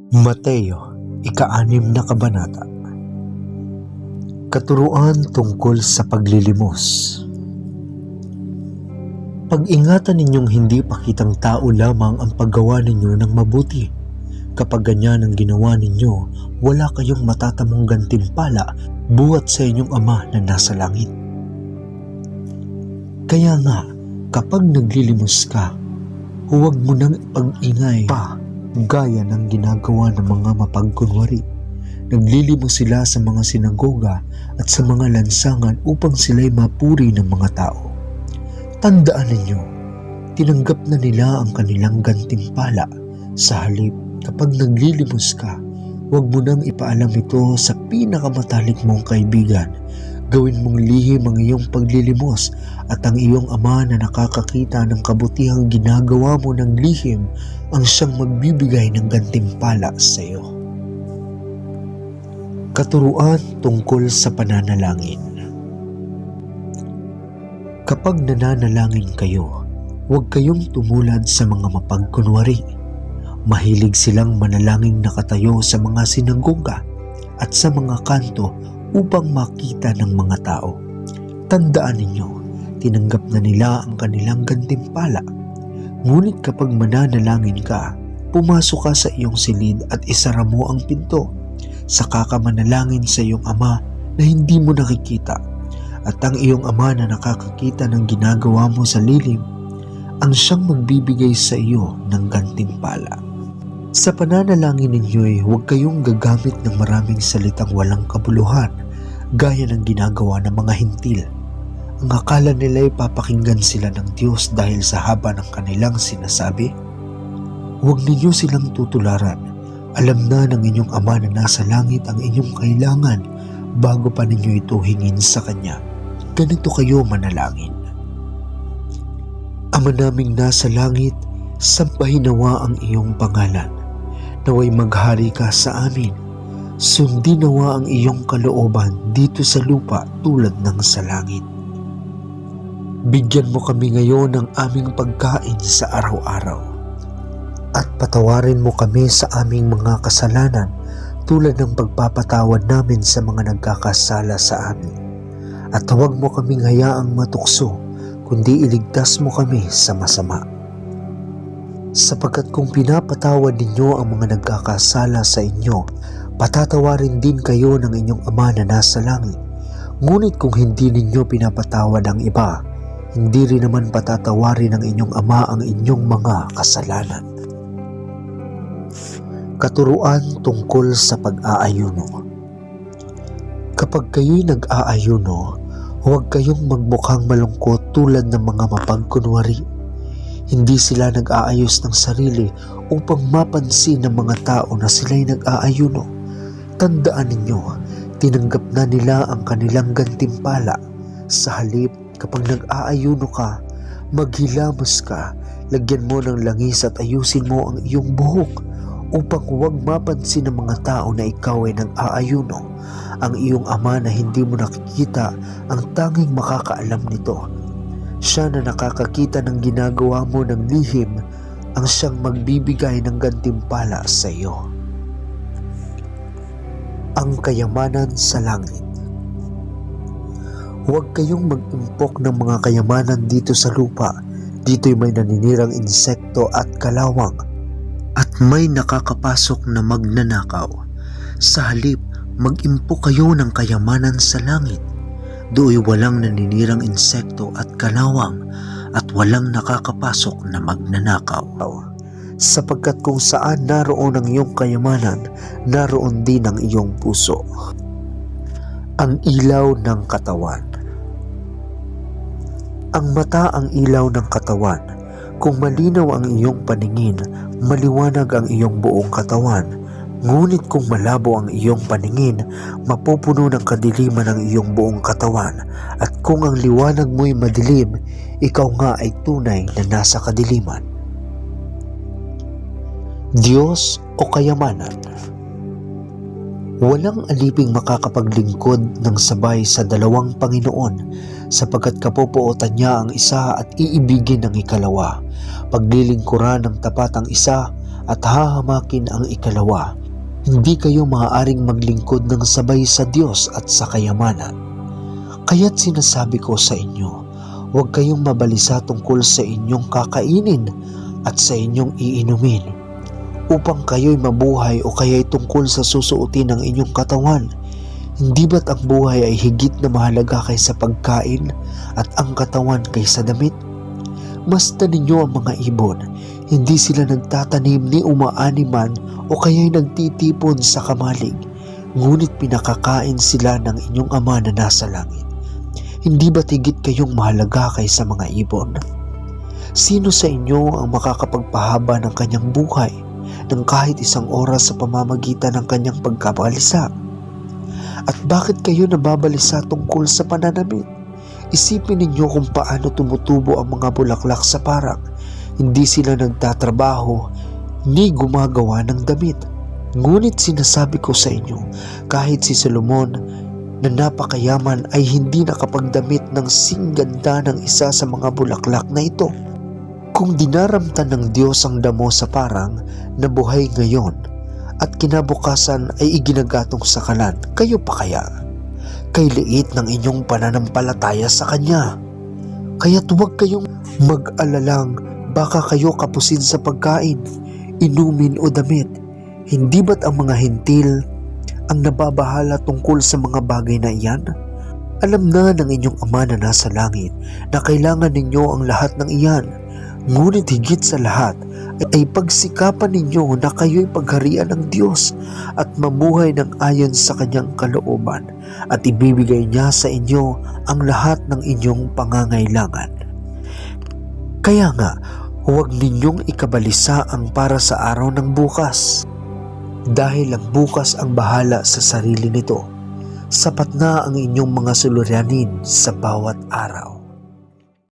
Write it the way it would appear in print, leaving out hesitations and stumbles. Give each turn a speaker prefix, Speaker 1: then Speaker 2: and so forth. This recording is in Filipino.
Speaker 1: Mateo, ika-6 na kabanata. Katuruan tungkol sa paglilimos. Pag-ingatan ninyong hindi pakitang tao lamang ang paggawa ninyo ng mabuti. Kapag ganyan ang ginawa ninyo, wala kayong matatamong gantimpala buhat sa inyong Ama na nasa langit. Kaya nga, kapag naglilimos ka, huwag mo nang pag-ingay pa gaya ng ginagawa ng mga mapagkunwari. Naglilimos sila sa mga sinagoga at sa mga lansangan upang sila'y mapuri ng mga tao. Tandaan ninyo, tinanggap na nila ang kanilang gantimpala. Sa halip, kapag naglilimos ka, huwag mo nang ipaalam ito sa pinakamatalik mong kaibigan. Gawin mong lihim ang iyong paglilimos at ang iyong Ama na nakakakita ng kabutihang ginagawa mo ng lihim ang siyang magbibigay ng gantimpala sa iyo. Katuruan tungkol sa pananalangin. Kapag nananalangin kayo, huwag kayong tumulad sa mga mapagkunwari. Mahilig silang manalangin nakatayo sa mga sinagoga at sa mga kanto upang makita ng mga tao. Tandaan ninyo, tinanggap na nila ang kanilang gantimpala. Ngunit kapag mananalangin ka, pumasok ka sa iyong silid at isara mo ang pinto. Saka ka manalangin sa iyong Ama na hindi mo nakikita. At ang iyong Ama na nakakakita ng ginagawa mo sa lilim, ang siyang magbibigay sa iyo ng gantimpala. Sa pananalangin ninyo'y huwag kayong gagamit ng maraming salitang walang kabuluhan, gaya ng ginagawa ng mga hintil. Ang akala nila'y papakinggan sila ng Diyos dahil sa haba ng kanilang sinasabi. Huwag ninyo silang tutularan. Alam na ng inyong Ama na nasa langit ang inyong kailangan bago pa ninyo ito hingin sa Kanya. Ganito kayo manalangin. Ama naming nasa langit, sambahin nawa ang iyong pangalan. Naway maghari ka sa amin. Sundin nawa ang iyong kalooban dito sa lupa tulad ng sa langit. Bigyan mo kami ngayon ng aming pagkain sa araw-araw. At patawarin mo kami sa aming mga kasalanan tulad ng pagpapatawad namin sa mga nagkakasala sa amin. At huwag mo kaming hayaang matukso, kundi iligtas mo kami sa masama. Sapagkat kung pinapatawad ninyo ang mga nagkakasala sa inyo, patatawarin din kayo ng inyong Ama na nasa langit. Ngunit kung hindi ninyo pinapatawad ang iba, hindi rin naman patatawarin ng inyong Ama ang inyong mga kasalanan. Katuruan tungkol sa pag-aayuno. Kapag kayo'y nag-aayuno, huwag kayong magmukhang malungkot tulad ng mga mapagkunwari. Hindi sila nag-aayos ng sarili upang mapansin ng mga tao na sila'y nag-aayuno. Tandaan ninyo, tinanggap na nila ang kanilang gantimpala. Sa halip, kapag nag-aayuno ka, maghilamos ka, lagyan mo ng langis at ayusin mo ang iyong buhok upang huwag mapansin ng mga tao na ikaw ay nag-aayuno. Ang iyong Ama na hindi mo nakikita ang tanging makakaalam nito. Siya na nakakakita ng ginagawa mo ng lihim ang siyang magbibigay ng gantimpala sa iyo. Ang kayamanan sa langit. Huwag kayong mag-impok ng mga kayamanan dito sa lupa. Dito'y may naninirang insekto at kalawang at may nakakapasok na magnanakaw. Sa halip, mag-impok kayo ng kayamanan sa langit. Do'y walang naninirang insekto at kalawang at walang nakakapasok na magnanakaw. Sapagkat kung saan naroon ang iyong kayamanan, naroon din ang iyong puso. Ang ilaw ng katawan. Ang mata ang ilaw ng katawan. Kung malinaw ang iyong paningin, maliwanag ang iyong buong katawan. Ngunit kung malabo ang iyong paningin, mapupuno ng kadiliman ang iyong buong katawan. At kung ang liwanag mo'y madilim, ikaw nga ay tunay na nasa kadiliman. Diyos o kayamanan. Walang aliping makakapaglingkod ng sabay sa dalawang Panginoon, sapagkat kapupuotan niya ang isa at iibigin ang ikalawa. Paglilingkuran ng tapat ang isa at hahamakin ang ikalawa, hindi kayo maaaring maglingkod ng sabay sa Diyos at sa kayamanan. Kaya't sinasabi ko sa inyo, huwag kayong mabalisa tungkol sa inyong kakainin at sa inyong iinumin, upang kayo'y mabuhay o kaya'y tungkol sa susuotin ng inyong katawan. Hindi ba't ang buhay ay higit na mahalaga kaysa pagkain at ang katawan kaysa damit? Masdan ninyo ang mga ibon, hindi sila nagtatanim ni umaaniman o kaya'y nagtitipon sa kamalig, ngunit pinakakain sila ng inyong Ama na nasa langit. Hindi ba't higit kayong mahalaga kaysa mga ibon? Sino sa inyo ang makakapagpahaba ng kanyang buhay ng kahit isang oras sa pamamagitan ng kanyang pagkabalisa? At bakit kayo nababalisa tungkol sa pananamit? Isipin ninyo kung paano tumutubo ang mga bulaklak sa parang. Hindi sila nagtatrabaho ni gumagawa ng damit. Ngunit sinasabi ko sa inyo, kahit si Solomon na napakayaman ay hindi nakapagdamit ng singganda ng isa sa mga bulaklak na ito. Kung dinaramtan ng Diyos ang damo sa parang na buhay ngayon at kinabukasan ay iginagatong sa kalan, kayo pa kaya? Kay liit ng inyong pananampalataya sa Kanya. Kaya't huwag kayong mag-alalang baka kayo kapusin sa pagkain, inumin o damit. Hindi ba't ang mga hentil ang nababahala tungkol sa mga bagay na iyan? Alam na ng inyong Ama na nasa langit na kailangan ninyo ang lahat ng iyan. Ngunit higit sa lahat ay pagsikapan ninyo na kayo'y pagharian ng Diyos at mamuhay ng ayon sa Kanyang kalooban, at ibibigay Niya sa inyo ang lahat ng inyong pangangailangan. Kaya nga, huwag ninyong ikabalisa ang para sa araw ng bukas, dahil ang bukas ang bahala sa sarili nito. Sapat na ang inyong mga suliranin sa bawat araw.